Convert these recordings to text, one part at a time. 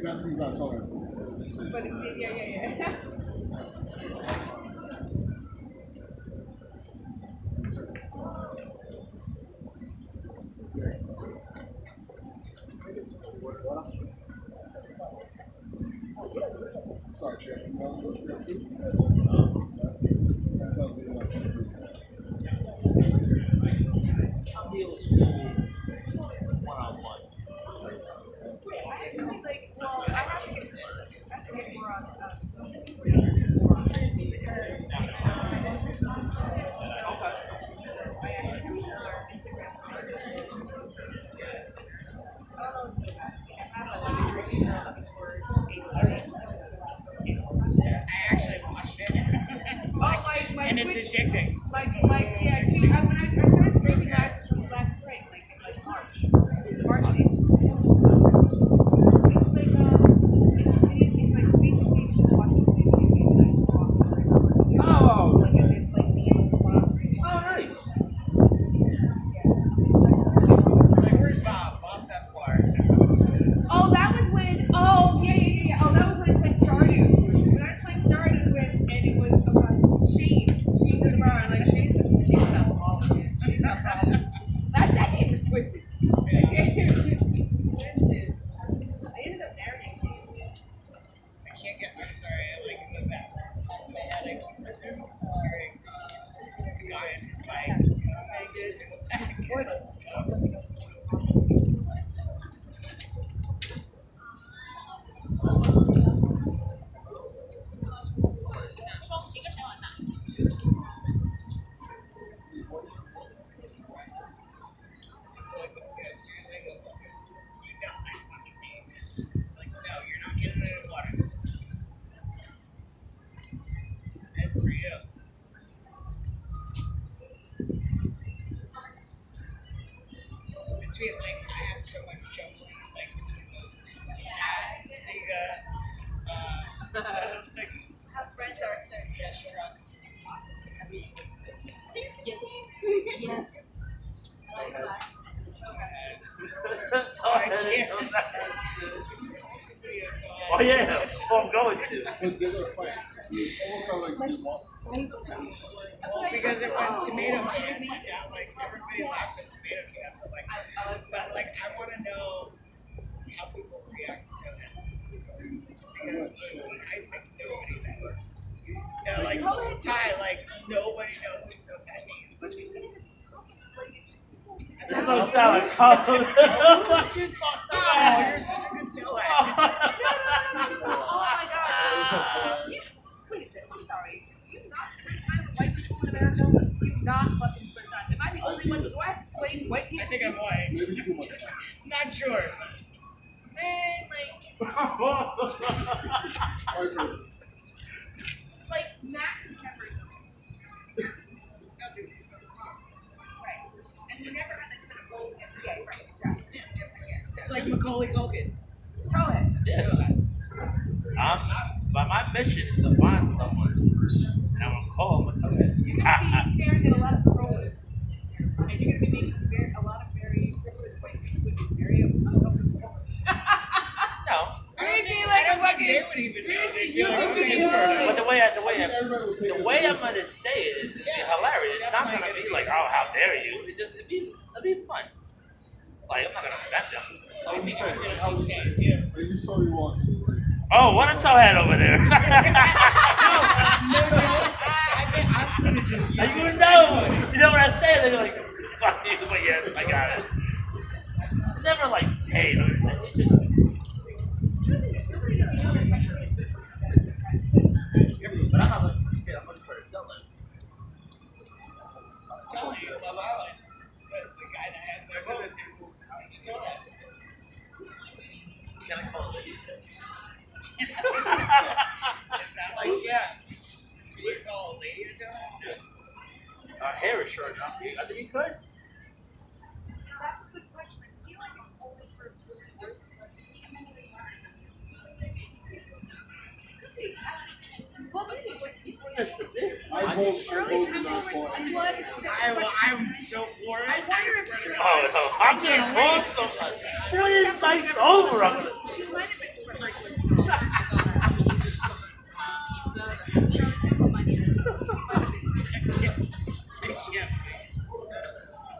That's things I told her. But yeah. Sorry, Chair. I'll deal with school one-on-one. Actually, like, well, I have to get more on I actually watched it. And it's addicting. Yeah, when I started streaming last spring, like March. It's March 8th. It's like basically just watching TV and I just watch it. Oh! Like it's like the Oh, nice. Like, where's Bob? Bob's at the bar. Oh, that was when. Oh, yeah. Oh, that was when I played Stardew. When I was playing Stardew, and it was Shane. Shane's in the bar. Like Shane's alcoholic. Shane's alcoholic. That game was twisted. That game was twisted. I ended up marrying Shane. I can't get. I'm sorry. I like in the bathroom. My headache's right there. Sorry. The guy on his bike. Seriously, go focus. You know I fucking mean. Like, no, you're not getting any water. And 3-0. Between, like, I have so much juggling, like, between the Sega, like, House friends are there. yes, trucks. Yes. I can't. Oh yeah, well, I'm going to. But there's a fight. It almost sounds like you want. Well, because it went tomato can went down, like everybody laughs at tomato can, but like I want to know how people react to it because I think nobody knows. No, like Ty, like nobody knows what that means. That doesn't sound like Colin. Oh, you're such a good Dylan. Oh my god. Wait a second, I'm sorry. Do you not spend time with white people in America? Do you not fucking spend time? Am I the only one? Do I have to explain white people? I think I'm white. Maybe too much. Not sure. Man, like Max is never No, because he's not wrong. right. And he never had that kind of gold. Yeah, right, exactly. It's like Macaulay Culkin. Tell it. Yes. But my mission is to find someone, and I'm gonna call him and tell him. You're gonna be staring at a lot of strollers, and you're gonna be making a lot of very privileged white people would be very uncomfortable. No. I don't think they would even know. They'd be like, okay, But the way I'm gonna say it is gonna be hilarious. It's not gonna be like, oh, how dare you? It'll be fun. Like, I'm not gonna offend them. I think I'm gonna be saying, yeah. You saw me walking. Oh, what a towhead over there. No, I'm gonna just use You would know. You know what I say? They're like, fuck you, but yes, I got it. Never like, hey, it just. But I'm not looking for a kid, I'm looking for a Dylan. I'm telling you, Love Island. The guy that has their phone table. He's a donut. He's gonna call it. Is that like, yeah? Can you call a lady a donut? Yes. Our hair is short enough. I think you could. That's a good question. I feel like it's only for This. I vote not for it. I'm so for it. I wonder if swear to Oh God. no! I'm gonna call someone. Boy, this night's over. I'm gonna. She might have been for like. Yeah.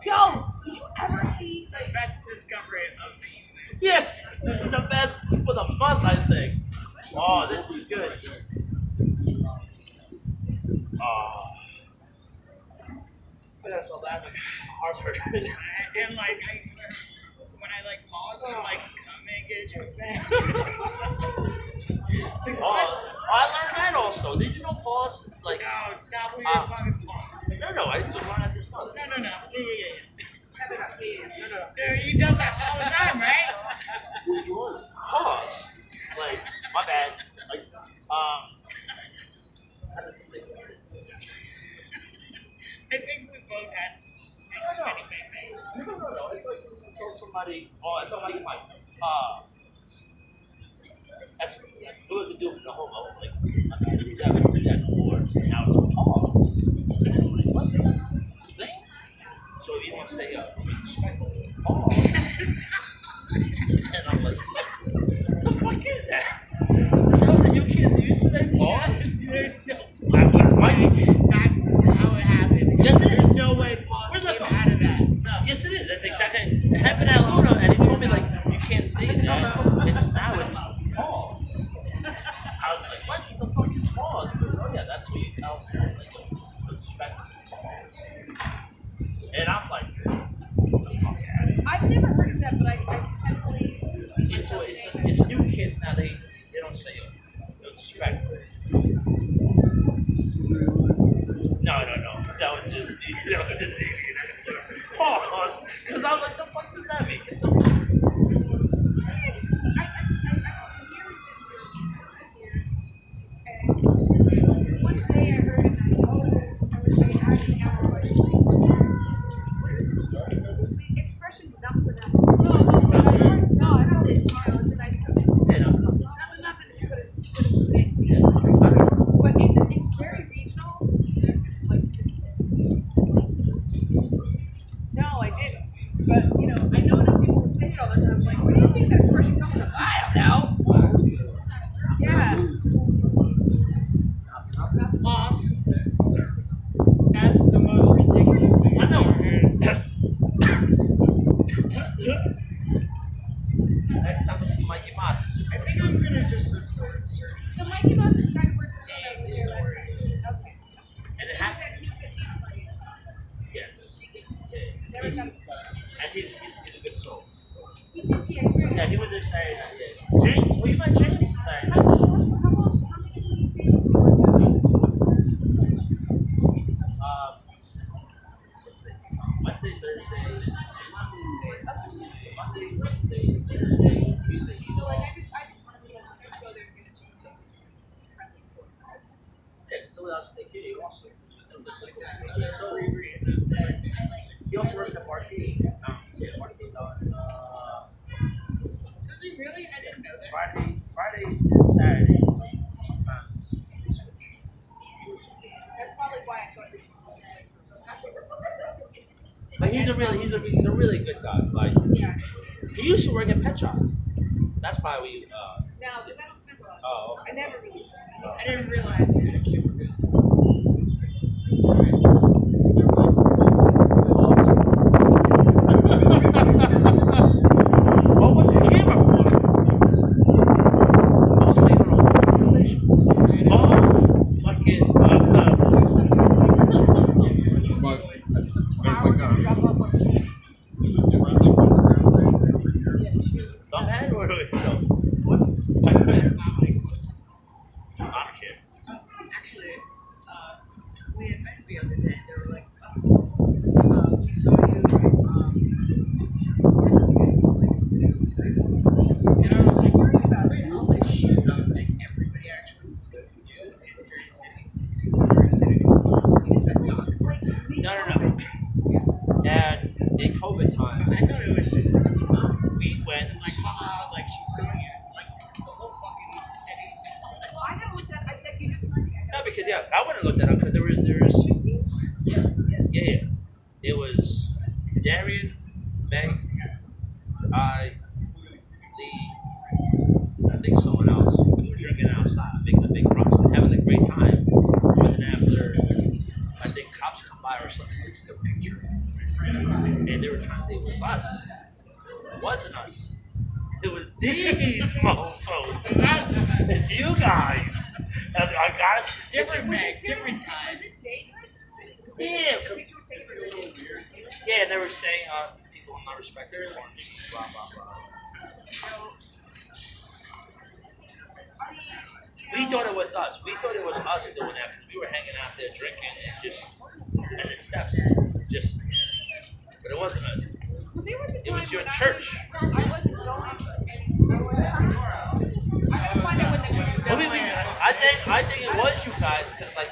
Yo, did you ever see The like? best discovery of the evening. Yeah, this is the best for the month, I think. Oh, this is good. Oh. That's so bad. My heart's hurting. And like when I like pause, I'm like, come and get your bag. Pause. Oh, I learned that also. Did you know pause is like? No, stop with your fucking pause. No, I just learned at this mother. No. Yeah, he does that all the time, right? Pause. Like, my bad. Like, I think we both had too many big things. No. It's like you tell somebody. Oh, I told my mic. That's what we do in the homo. Like, I can't do that no more. Now it's pause. And I'm like, what? It's a thing? So if you want to say respectful pause, and I'm like, what the fuck is that? Is that what you kids used to say? Pause? There's no I learned right. That's how it happens. Yes, it is. There's no way pause Where's the came phone? out of that. No. Yes, it is. That's exactly. It happened at Luna, and he told me like you can't say that. It's now it's pause. I was like, what the fuck is pause? He goes, oh yeah, that's what you tell someone like respect pause. And I'm like, what the fuck out of here. I've never heard of that, but I definitely. It's new kids now. They don't say it. It's respect. No. That was just pause. Because I was like, the fuck does that mean? One day I heard and I told her, I actually asked her, the expression not for that. No, I know it. It's a nice cousin. Yeah, no. That was nothing to do with it. But it's very regional. Like, no, I didn't. But, you know, I know enough people who say it all the time. Like, where do you think that expression comes from? I don't know. Yeah. Pause. That's the most ridiculous thing I I've know. ever heard. Next time I see Mikey Mats. I think I'm gonna just record certain So Mikey Mouse is kind of word saying saying stories. Okay. And it happened. Yes. Never done it. And he's a good soul. He seems to be experienced. Yeah, he was excited that day. James, well, you met James excited. How many days Let's see. Wednesday, Thursday, Monday, Wednesday, Thursday, Tuesday. So like I just want to go there and get a change. Yeah, someone else take care. He wants to. So he also works at Marquee. Yeah, Marquee. Does he really? I didn't know that. Fridays and Saturday. Sometimes we switch. That's probably why I started. But he's a really good guy. Like Yeah. he used to work at Pet Shop. That's why we. No, but I don't spend a lot. Oh. Okay. I never really. I didn't realize he had a camera. What was the camera for? Oh, so you don't know the conversation. Balls? Fucking. Thumbhead or what? It's not like close. I don't care. Actually, we had met the other day. They were like, we saw you and I was like, wait, holy shit. I was like, everybody actually flew you in Jersey City. Jersey City. That's talk. No. And in COVID time, I thought it was just between us. we went. Like, haha, like she saw you. Like, the whole fucking city's. Well, I haven't looked at. I think you just heard me. No, because I wouldn't look that up because there was. Yeah. It was Darian, Meg, It wasn't us. It was these mofos. It's us. It's you guys. And I got us Different Meg, different time. Yeah, yeah, they were saying people not respect their quarantine, blah blah blah. We thought it was us. We thought it was us doing that because we were hanging out there drinking and just and the steps just. But it wasn't us. Well, there was a It time was your when church. I wasn't going. I wasn't tomorrow. I gotta find out when the I think it was you guys because like